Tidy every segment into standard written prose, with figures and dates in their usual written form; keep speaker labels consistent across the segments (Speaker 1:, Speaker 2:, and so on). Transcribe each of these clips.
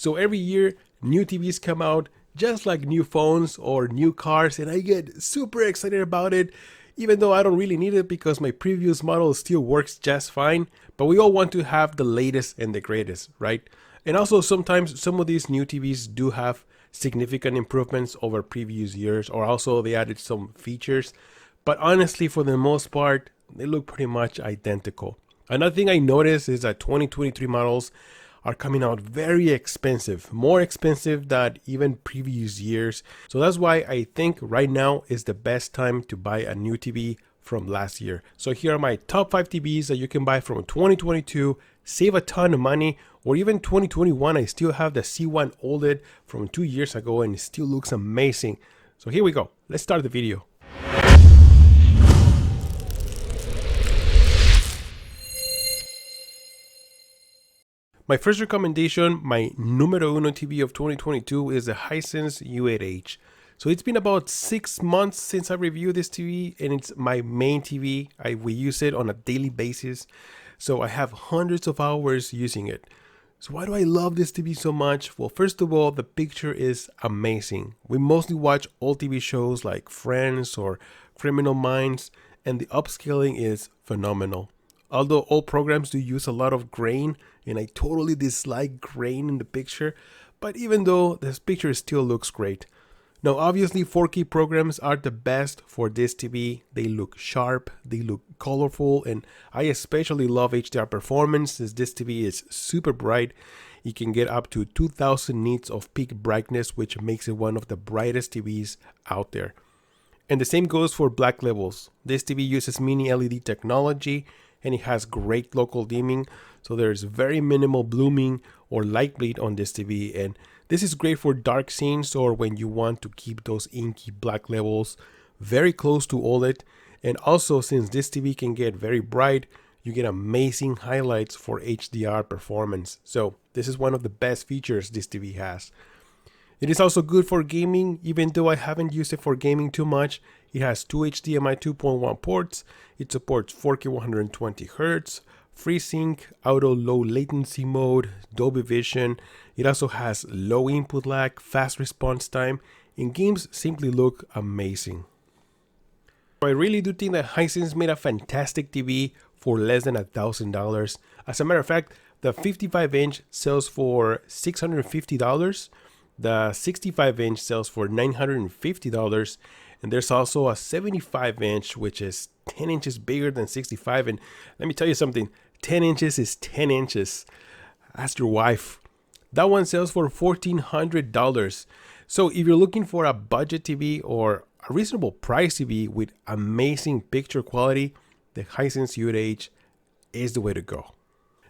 Speaker 1: So every year, new TVs come out, just like new phones or new cars, and I get super excited about it, even though I don't really need it because my previous model still works just fine. But we all want to have the latest and the greatest, right? And also sometimes some of these new TVs do have significant improvements over previous years, or also they added some features. But honestly, for the most part, they look pretty much identical. Another thing I noticed is that 2023 models are coming out very expensive, more expensive than even previous years. So that's why I think right now is the best time to buy a new TV from last year. So here are my top 5 TVs that you can buy from 2022, save a ton of money, or even 2021. I still have the C1 Oled from 2 years ago and it still looks amazing. So here we go. Let's start the video. My first recommendation, my numero uno TV of 2022 is the Hisense U8H. So it's been about 6 months since I reviewed this TV and it's my main TV. We use it on a daily basis. So I have hundreds of hours using it. So why do I love this TV so much? Well, first of all, the picture is amazing. We mostly watch old TV shows like Friends or Criminal Minds, and the upscaling is phenomenal. Although all programs do use a lot of grain, and I totally dislike grain in the picture, but even though this picture still looks great. Now obviously 4K programs are the best for this TV. They look sharp, they look colorful, and I especially love HDR performance as this TV is super bright. You can get up to 2000 nits of peak brightness, which makes it one of the brightest TVs out there. And the same goes for black levels. This TV uses mini LED technology and it has great local dimming, so there's very minimal blooming or light bleed on this TV, and this is great for dark scenes or when you want to keep those inky black levels very close to OLED. And also, since this TV can get very bright, you get amazing highlights for HDR performance. So this is one of the best features this TV has. It is also good for gaming, even though I haven't used it for gaming too much. It has 2 HDMI 2.1 ports, it supports 4K 120Hz, FreeSync, auto low latency mode, Dolby Vision. It also has low input lag, fast response time, and games simply look amazing. I really do think that Hisense made a fantastic TV for less than $1,000. As a matter of fact, the 55-inch sells for $650. The 65-inch sells for $950, and there's also a 75-inch, which is 10 inches bigger than 65. And let me tell you something, 10 inches is 10 inches. Ask your wife. That one sells for $1,400. So if you're looking for a budget TV or a reasonable price TV with amazing picture quality, the Hisense U8H is the way to go.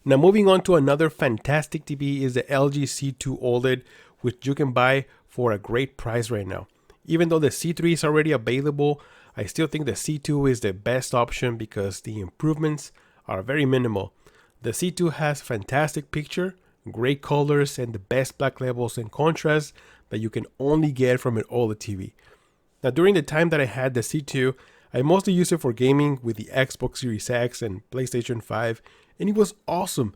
Speaker 1: Now moving on to another fantastic TV is the LG C2 Oled, which you can buy for a great price right now. Even though the C3 is already available, I still think the C2 is the best option because the improvements are very minimal. The C2 has fantastic picture, great colors, and the best black levels and contrast that you can only get from an OLED TV. Now during the time that I had the C2, I mostly used it for gaming with the Xbox Series X and PlayStation 5, and it was awesome.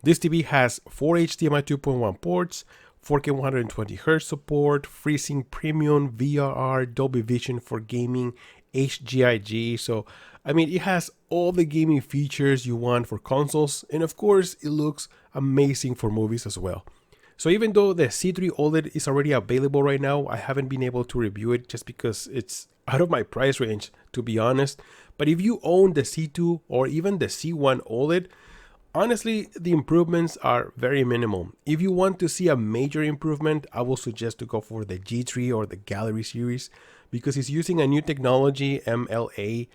Speaker 1: This TV has 4 HDMI 2.1 ports, 4K 120Hz support, FreeSync Premium, VRR, Dolby Vision for gaming, HGIG. So, I mean, it has all the gaming features you want for consoles, and of course, it looks amazing for movies as well. So even though the C3 OLED is already available right now, I haven't been able to review it just because it's out of my price range, to be honest. But if you own the C2 or even the C1 OLED, honestly, the improvements are very minimal. If you want to see a major improvement, I will suggest to go for the G3 or the Gallery series because it's using a new technology, MLA,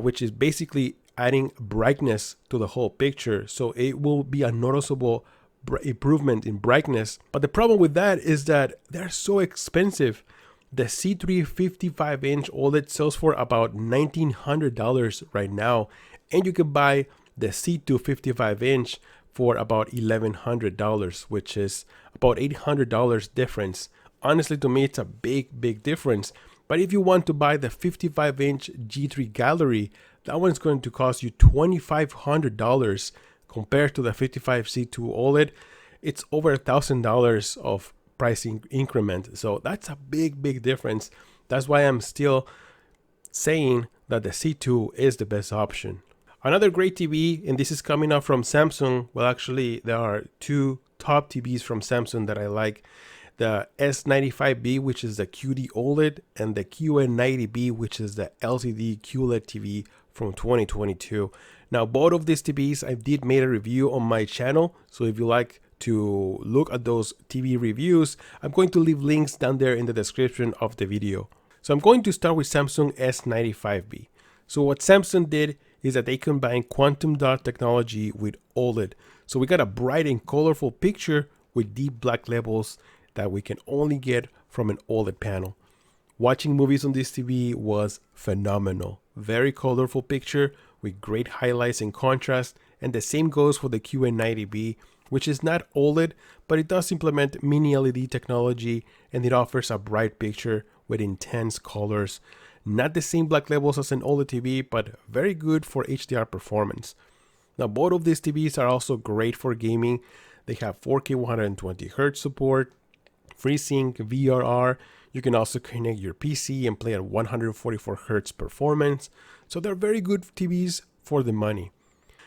Speaker 1: which is basically adding brightness to the whole picture. So it will be a noticeable improvement in brightness. But the problem with that is that they're so expensive. The C3 55-inch OLED sells for about $1,900 right now, and you can buy the C2 55-inch for about $1,100, which is about $800 difference. Honestly, to me, it's a big difference. But if you want to buy the 55-inch G3 Gallery, that one's going to cost you $2,500 compared to the 55 C2 OLED. it's over $1,000 of pricing increment. So that's a big difference. That's why I'm still saying that the C2 is the best option. Another great TV, and this is coming up from Samsung. Well, actually, there are two top TVs from Samsung that I like. The S95B, which is the QD OLED, and the QN90B, which is the LCD QLED TV from 2022. Now, both of these TVs, I did make a review on my channel. So if you like to look at those TV reviews, I'm going to leave links down there in the description of the video. So I'm going to start with Samsung S95B. So what Samsung did is that they combined quantum dot technology with OLED. So we got a bright and colorful picture with deep black levels that we can only get from an OLED panel. Watching movies on this TV was phenomenal. Very colorful picture with great highlights and contrast, and the same goes for the QN90B, which is not OLED, but it does implement mini LED technology, and it offers a bright picture with intense colors. Not the same black levels as an OLED TV, but very good for HDR performance. Now, both of these TVs are also great for gaming. They have 4K 120Hz support, FreeSync, VRR. You can also connect your PC and play at 144Hz performance. So they're very good TVs for the money.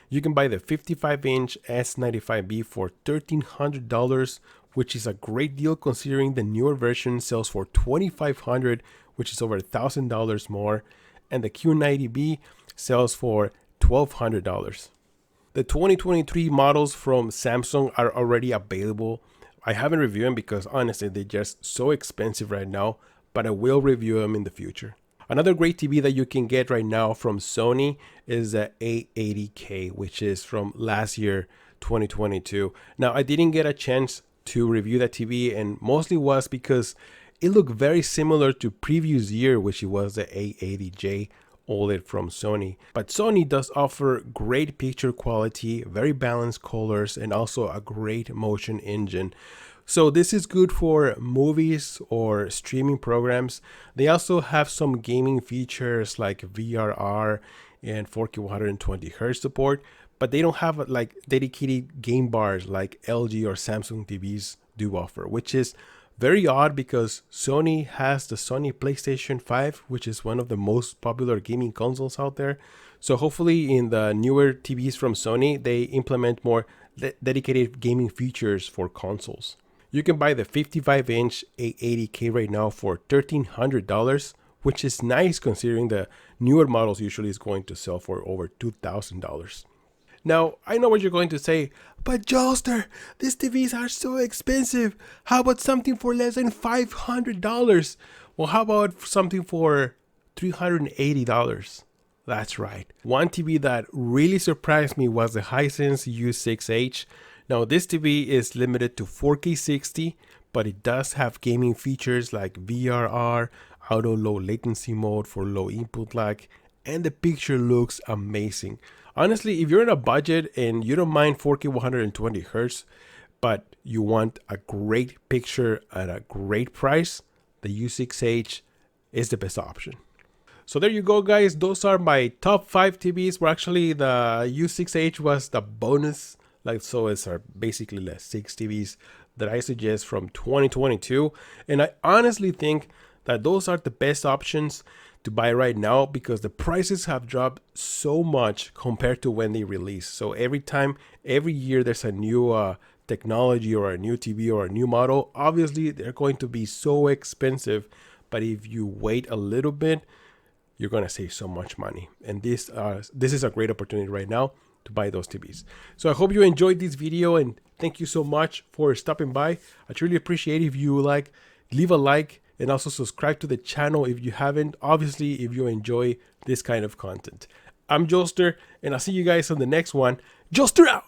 Speaker 1: You can buy the 55-inch S95B for $1,300, which is a great deal considering the newer version sells for $2,500, which is over $1,000 more, and the Q90B sells for $1,200. The 2023 models from Samsung are already available. I haven't reviewed them because honestly they're just so expensive right now, but I will review them in the future. Another great TV that you can get right now from Sony is the A80K, which is from last year, 2022. Now, I didn't get a chance to review that TV, and mostly was because it looked very similar to previous year, which it was the A80J OLED from Sony. But Sony does offer great picture quality, very balanced colors, and also a great motion engine. So this is good for movies or streaming programs. They also have some gaming features like VRR and 4K 120Hz support, but they don't have like dedicated game bars like LG or Samsung TVs do offer, which is very odd because Sony has the Sony PlayStation 5, which is one of the most popular gaming consoles out there. So hopefully in the newer TVs from Sony, they implement more dedicated gaming features for consoles. You can buy the 55-inch A80K right now for $1,300, which is nice considering the newer models usually is going to sell for over $2,000. Now, I know what you're going to say, but Joelster, these TVs are so expensive. How about something for less than $500? Well, how about something for $380? That's right. One TV that really surprised me was the Hisense U6H. Now, this TV is limited to 4K 60, but it does have gaming features like VRR, auto low latency mode for low input lag, and the picture looks amazing. Honestly, if you're in a budget and you don't mind 4K 120Hz, but you want a great picture at a great price, the U6H is the best option. So there you go, guys. Those are my top 5 TVs. Where actually the U6H was the bonus. Like, so it's basically the 6 TVs that I suggest from 2022. And I honestly think that those are the best options to buy right now because the prices have dropped so much compared to when they released. So every year there's a new technology or a new TV or a new model, obviously they're going to be so expensive. But if you wait a little bit, you're going to save so much money. And this is a great opportunity right now to buy those TVs. So I hope you enjoyed this video and thank you so much for stopping by. I truly appreciate it if you leave a like and also subscribe to the channel if you haven't, obviously if you enjoy this kind of content. I'm Joelster and I'll see you guys on the next one. Joelster out!